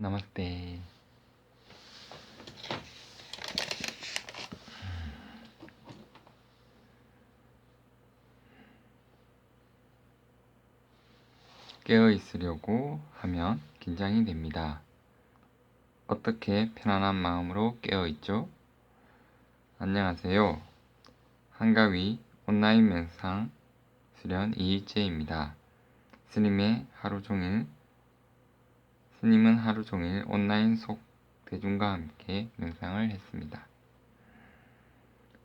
나마스테. 깨어 있으려고 하면 긴장이 됩니다. 어떻게 편안한 마음으로 깨어 있죠? 안녕하세요. 한가위 온라인 명상 수련 2일째입니다. 스님은 하루 종일 온라인 속 대중과 함께 명상을 했습니다.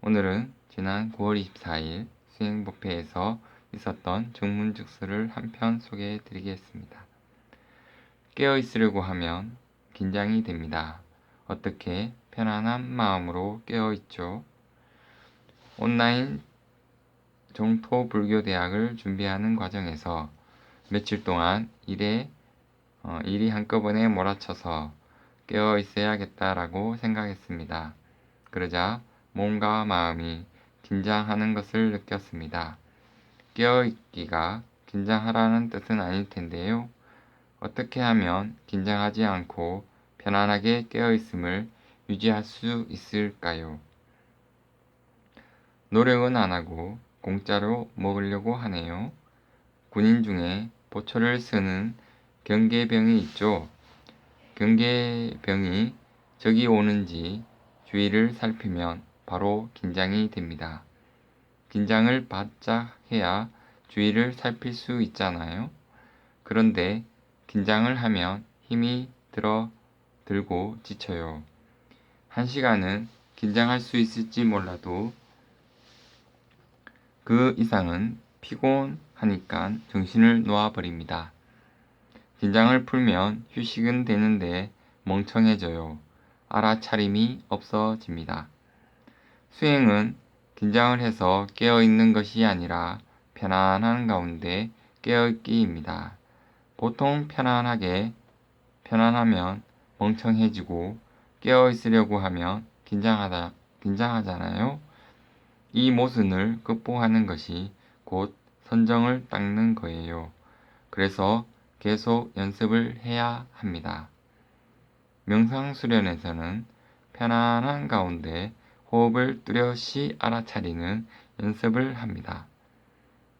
오늘은 지난 9월 24일 수행법회에서 있었던 증문즉수를 한 편 소개해 드리겠습니다. 깨어 있으려고 하면 긴장이 됩니다. 어떻게 편안한 마음으로 깨어 있죠? 온라인 정토불교대학을 준비하는 과정에서 며칠 동안 일이 한꺼번에 몰아쳐서 깨어 있어야겠다라고 생각했습니다. 그러자 몸과 마음이 긴장하는 것을 느꼈습니다. 깨어있기가 긴장하라는 뜻은 아닐 텐데요. 어떻게 하면 긴장하지 않고 편안하게 깨어있음을 유지할 수 있을까요? 노력은 안 하고 공짜로 먹으려고 하네요. 군인 중에 보초를 쓰는 경계병이 있죠. 경계병이 적이 오는지 주위를 살피면 바로 긴장이 됩니다. 긴장을 바짝 해야 주위를 살필 수 있잖아요. 그런데 긴장을 하면 힘이 들고 지쳐요. 1시간은 긴장할 수 있을지 몰라도 그 이상은 피곤하니까 정신을 놓아버립니다. 긴장을 풀면 휴식은 되는데 멍청해져요. 알아차림이 없어집니다. 수행은 긴장을 해서 깨어있는 것이 아니라 편안한 가운데 깨어있기입니다. 보통 편안하면 멍청해지고 깨어있으려고 하면 긴장하잖아요. 이 모순을 극복하는 것이 곧 선정을 닦는 거예요. 그래서 계속 연습을 해야 합니다. 명상 수련에서는 편안한 가운데 호흡을 뚜렷이 알아차리는 연습을 합니다.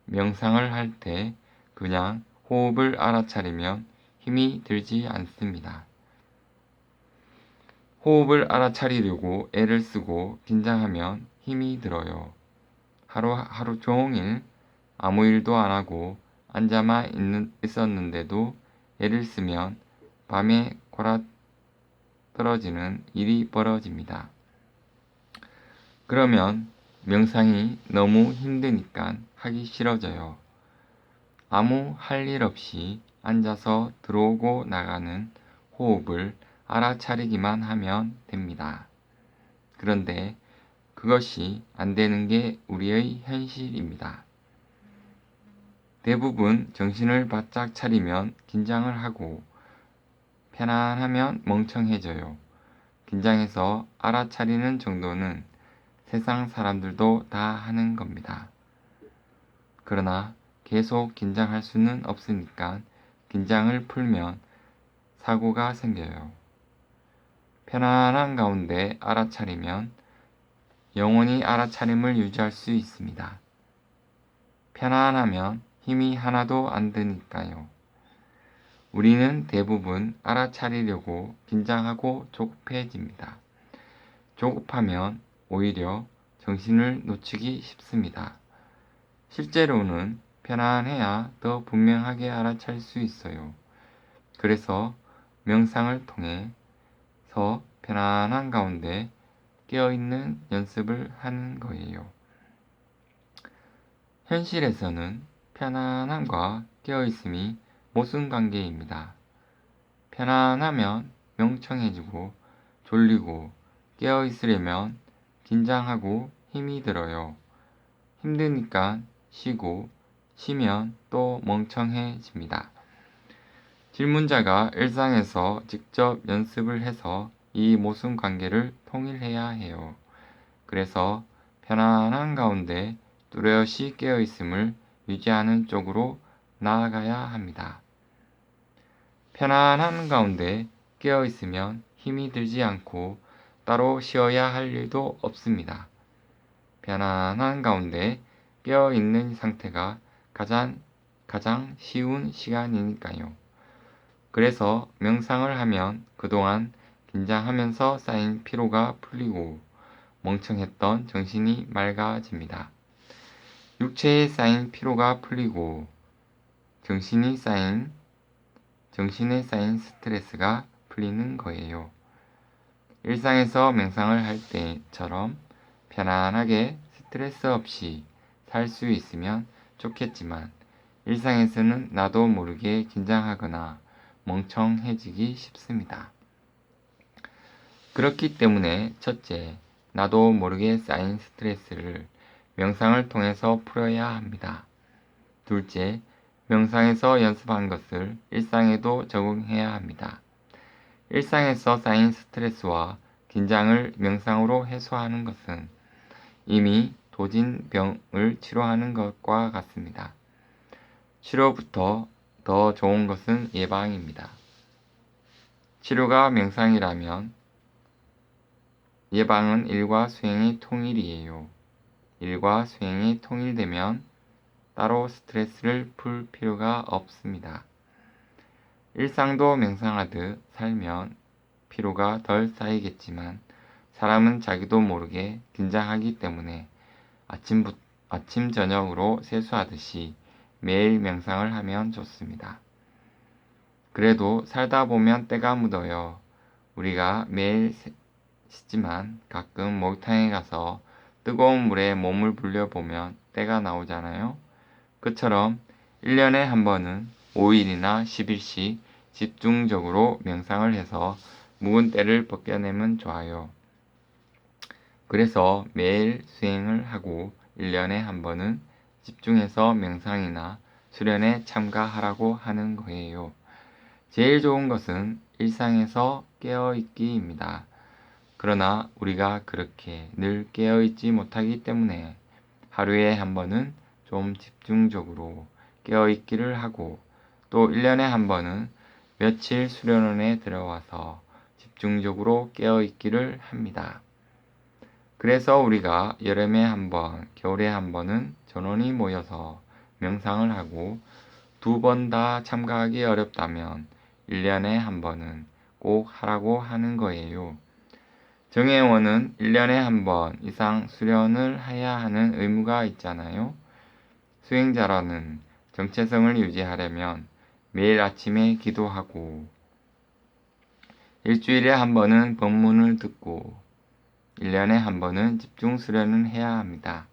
명상을 할 때 그냥 호흡을 알아차리면 힘이 들지 않습니다. 호흡을 알아차리려고 애를 쓰고 긴장하면 힘이 들어요. 하루 종일 아무 일도 안 하고 앉아만 있었는데도 애를 쓰면 밤에 떨어지는 일이 벌어집니다. 그러면 명상이 너무 힘드니까 하기 싫어져요. 아무 할 일 없이 앉아서 들어오고 나가는 호흡을 알아차리기만 하면 됩니다. 그런데 그것이 안 되는 게 우리의 현실입니다. 대부분 정신을 바짝 차리면 긴장을 하고 편안하면 멍청해져요. 긴장해서 알아차리는 정도는 세상 사람들도 다 하는 겁니다. 그러나 계속 긴장할 수는 없으니까 긴장을 풀면 사고가 생겨요. 편안한 가운데 알아차리면 영원히 알아차림을 유지할 수 있습니다. 편안하면 힘이 하나도 안 드니까요. 우리는 대부분 알아차리려고 긴장하고 조급해집니다. 조급하면 오히려 정신을 놓치기 쉽습니다. 실제로는 편안해야 더 분명하게 알아차릴 수 있어요. 그래서 명상을 통해서 편안한 가운데 깨어있는 연습을 하는 거예요. 현실에서는 편안함과 깨어있음이 모순관계입니다. 편안하면 명청해지고 졸리고 깨어있으려면 긴장하고 힘이 들어요. 힘드니까 쉬고 쉬면 또 멍청해집니다. 질문자가 일상에서 직접 연습을 해서 이 모순관계를 통일해야 해요. 그래서 편안한 가운데 뚜렷이 깨어있음을 유지하는 쪽으로 나아가야 합니다. 편안한 가운데 깨어 있으면 힘이 들지 않고 따로 쉬어야 할 일도 없습니다. 편안한 가운데 깨어 있는 상태가 가장 쉬운 시간이니까요. 그래서 명상을 하면 그동안 긴장하면서 쌓인 피로가 풀리고 멍청했던 정신이 맑아집니다. 육체에 쌓인 피로가 풀리고 정신에 쌓인 스트레스가 풀리는 거예요. 일상에서 명상을 할 때처럼 편안하게 스트레스 없이 살 수 있으면 좋겠지만 일상에서는 나도 모르게 긴장하거나 멍청해지기 쉽습니다. 그렇기 때문에 첫째, 나도 모르게 쌓인 스트레스를 명상을 통해서 풀어야 합니다. 둘째, 명상에서 연습한 것을 일상에도 적용해야 합니다. 일상에서 쌓인 스트레스와 긴장을 명상으로 해소하는 것은 이미 도진 병을 치료하는 것과 같습니다. 치료부터 더 좋은 것은 예방입니다. 치료가 명상이라면 예방은 일과 수행의 통일이에요. 일과 수행이 통일되면 따로 스트레스를 풀 필요가 없습니다. 일상도 명상하듯 살면 피로가 덜 쌓이겠지만 사람은 자기도 모르게 긴장하기 때문에 아침 저녁으로 세수하듯이 매일 명상을 하면 좋습니다. 그래도 살다 보면 때가 묻어요. 우리가 매일 씻지만 가끔 목욕탕에 가서 뜨거운 물에 몸을 불려보면 때가 나오잖아요. 그처럼 1년에 한 번은 5일이나 10일씩 집중적으로 명상을 해서 묵은 때를 벗겨내면 좋아요. 그래서 매일 수행을 하고 1년에 한 번은 집중해서 명상이나 수련에 참가하라고 하는 거예요. 제일 좋은 것은 일상에서 깨어있기입니다. 그러나 우리가 그렇게 늘 깨어있지 못하기 때문에 하루에 한 번은 좀 집중적으로 깨어있기를 하고 또 1년에 한 번은 며칠 수련원에 들어와서 집중적으로 깨어있기를 합니다. 그래서 우리가 여름에 한 번, 겨울에 한 번은 전원이 모여서 명상을 하고 2번 다 참가하기 어렵다면 1년에 한 번은 꼭 하라고 하는 거예요. 정회원은 1년에 한 번 이상 수련을 해야 하는 의무가 있잖아요. 수행자라는 정체성을 유지하려면 매일 아침에 기도하고 일주일에 한 번은 법문을 듣고 1년에 한 번은 집중 수련을 해야 합니다.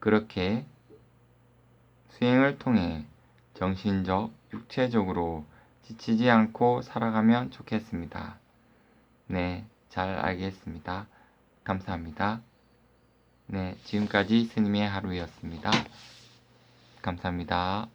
그렇게 수행을 통해 정신적, 육체적으로 지치지 않고 살아가면 좋겠습니다. 네, 잘 알겠습니다. 감사합니다. 네, 지금까지 스님의 하루였습니다. 감사합니다.